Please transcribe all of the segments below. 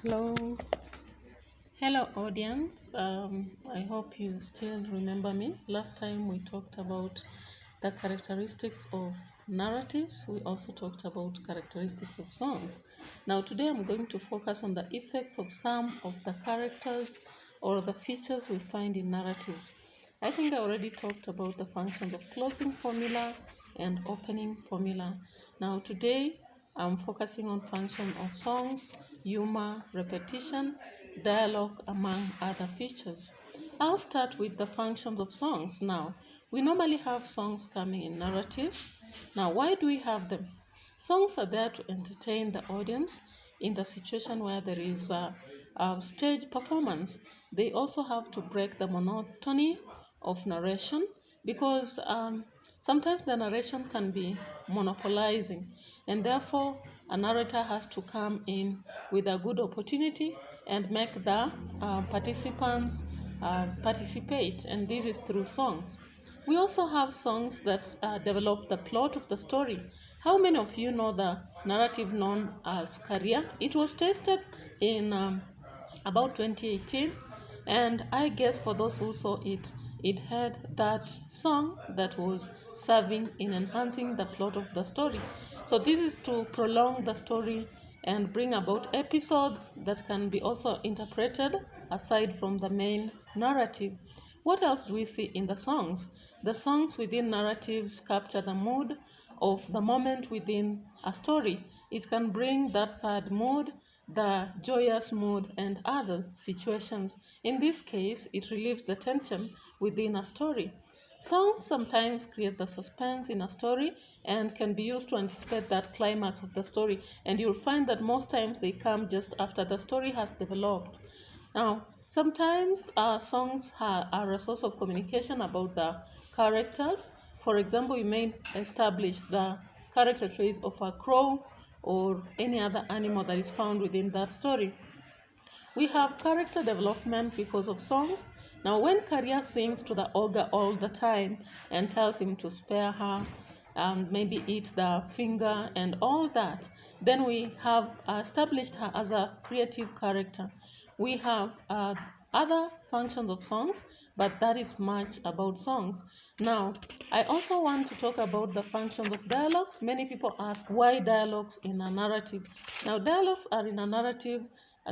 Hello, hello audience. I hope you still remember me. Last time we talked about the characteristics of narratives. We also talked about characteristics of songs. Now today I'm going to focus on the effects of some of the characters or the features we find in narratives. I think I already talked about the functions of closing formula and opening formula. Now today I'm focusing on function of songs, humor, repetition, dialogue, among other features. I'll start with the functions of songs now. We normally have songs coming in narratives. Now, why do we have them? Songs are there to entertain the audience in the situation where there is a stage performance. They also have to break the monotony of narration because sometimes the narration can be monopolizing, and therefore a narrator has to come in with a good opportunity and make the participants participate, and this is through songs. We also have songs that develop the plot of the story. How many of you know the narrative known as Career? It was tested in about 2018, and I guess for those who saw it, it had that song that was serving in enhancing the plot of the story. So this is to prolong the story and bring about episodes that can be also interpreted aside from the main narrative. What else do we see in the songs? The songs within narratives capture the mood of the moment within a story. It can bring that sad mood, the joyous mood, and other situations. In this case, it relieves the tension within a story. Songs sometimes create the suspense in a story and can be used to anticipate that climax of the story. And you'll find that most times they come just after the story has developed. Now, sometimes songs are a source of communication about the characters. For example, you may establish the character trait of a crow or any other animal that is found within that story. We have character development because of songs. Now, when Career sings to the ogre all the time and tells him to spare her and maybe eat the finger and all that, then we have established her as a creative character. We have other functions of songs, but that is much about songs. Now, I also want to talk about the functions of dialogues. Many people ask why dialogues in a narrative. Now, dialogues are in a narrative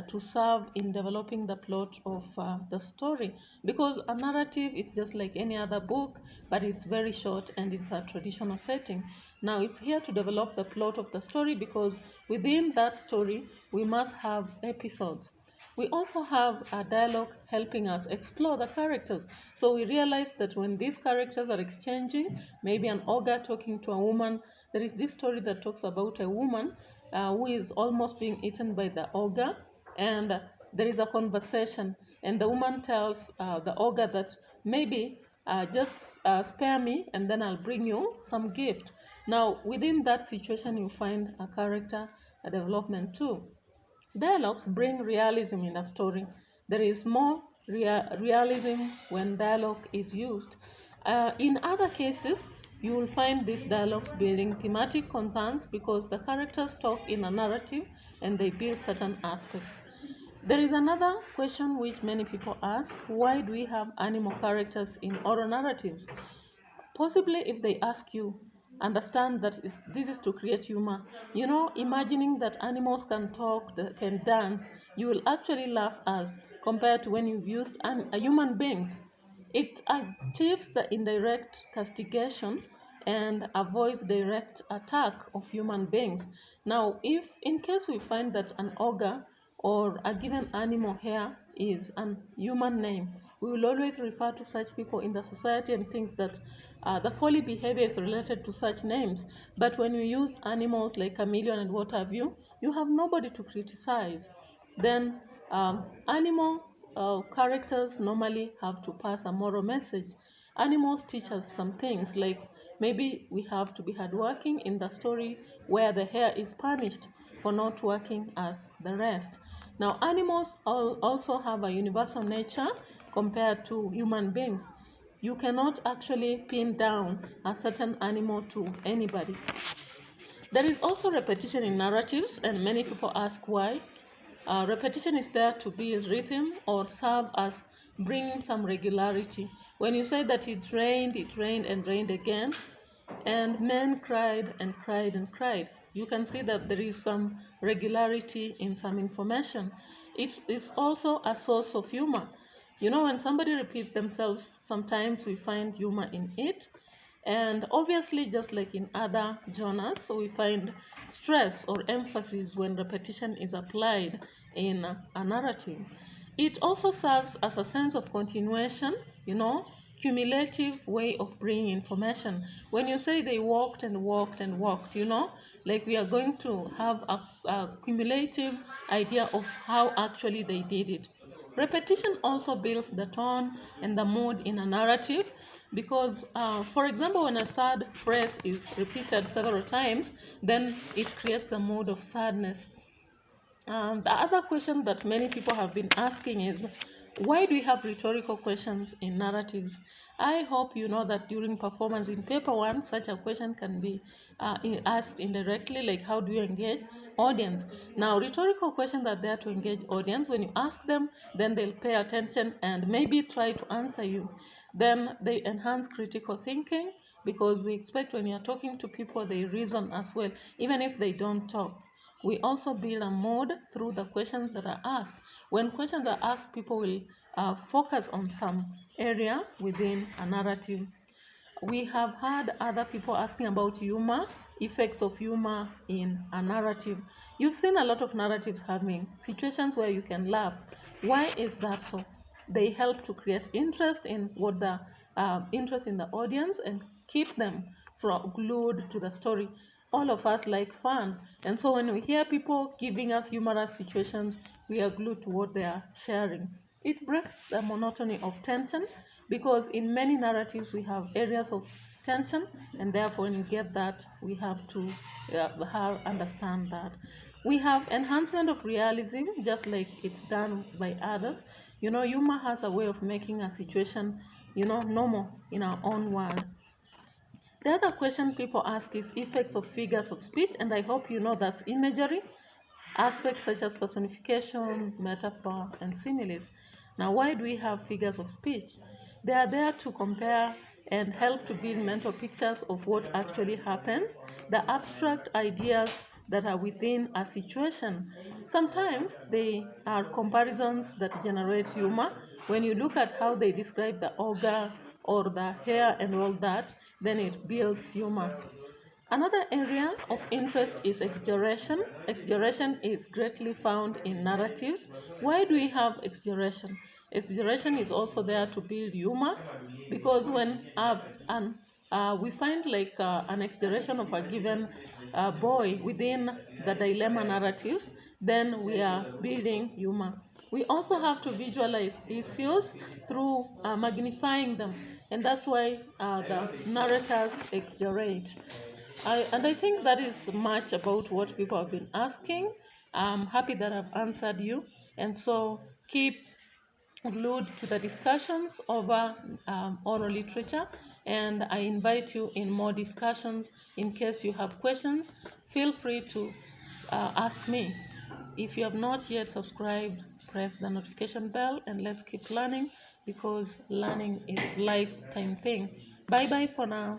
to serve in developing the plot of the story, because a narrative is just like any other book, but it's very short and it's a traditional setting. Now it's here to develop the plot of the story, because within that story we must have episodes. We also have a dialogue helping us explore the characters. So we realize that when these characters are exchanging, maybe an ogre talking to a woman, there is this story that talks about a woman who is almost being eaten by the ogre, and there is a conversation, and the woman tells the ogre that maybe just spare me and then I'll bring you some gift. Now within that situation you find a character a development too. Dialogues bring realism in a story. There is more realism when dialogue is used. In other cases, you will find these dialogues building thematic concerns, because the characters talk in a narrative and they build certain aspects. There is another question which many people ask: why do we have animal characters in oral narratives? Possibly, if they ask you, understand that this is to create humor. You know, imagining that animals can talk, that can dance, you will actually laugh as compared to when you've used human beings. It achieves the indirect castigation and avoids direct attack of human beings. Now, if in case we find that an ogre or a given animal here is a human name, we will always refer to such people in the society and think that the folly behavior is related to such names. But when you use animals like chameleon and what have you, you have nobody to criticize. Then animal characters normally have to pass a moral message. Animals teach us some things, like maybe we have to be hardworking in the story where the hare is punished for not working as the rest. Now, animals also have a universal nature compared to human beings. You cannot actually pin down a certain animal to anybody. There is also repetition in narratives, and many people ask why. Repetition is there to build rhythm or serve as bringing some regularity. When you say that it rained and rained again, and men cried and cried and cried, you can see that there is some regularity in some information. It is also a source of humor. You know, when somebody repeats themselves, sometimes we find humor in it. And obviously, just like in other genres, we find stress or emphasis when repetition is applied in a narrative. It also serves as a sense of continuation, you know, cumulative way of bringing information. When you say they walked and walked and walked, you know, like we are going to have a cumulative idea of how actually they did it. Repetition also builds the tone and the mood in a narrative because, for example, when a sad phrase is repeated several times, then it creates the mood of sadness. The other question that many people have been asking is, why do we have rhetorical questions in narratives? I hope you know that during performance in paper one, such a question can be asked indirectly, like how do you engage audience? Now, rhetorical questions are there to engage audience. When you ask them, then they'll pay attention and maybe try to answer you. Then they enhance critical thinking because we expect when you're talking to people, they reason as well, even if they don't talk. We also build a mood through the questions that are asked. When questions are asked, people will focus on some area within a narrative. We have had other people asking about humor, effects of humor in a narrative. You've seen a lot of narratives having situations where you can laugh. Why is that so? They help to create interest in what the interest in the audience and keep them glued to the story. All of us like fun, and so when we hear people giving us humorous situations, we are glued to what they are sharing. It breaks the monotony of tension because in many narratives we have areas of tension, and therefore when you get that, we have to understand that. We have enhancement of realism, just like it's done by others. You know, humor has a way of making a situation, you know, normal in our own world. The other question people ask is effects of figures of speech, and I hope you know that's imagery, aspects such as personification, metaphor, and similes. Now, why do we have figures of speech? They are there to compare and help to build mental pictures of what actually happens, the abstract ideas that are within a situation. Sometimes they are comparisons that generate humor. When you look at how they describe the ogre or the hair and all that, then it builds humor. Another area of interest is exaggeration. Exaggeration is greatly found in narratives. Why do we have exaggeration? Exaggeration is also there to build humor because when we find like an exaggeration of a given boy within the dilemma narratives, then we are building humor. We also have to visualize issues through magnifying them, and that's why the narrators exaggerate. And I think that is much about what people have been asking. I'm happy that I've answered you. And so keep glued to the discussions over oral literature. And I invite you in more discussions. In case you have questions, feel free to ask me. If you have not yet subscribed, press the notification bell and let's keep learning because learning is lifetime thing. Bye bye for now.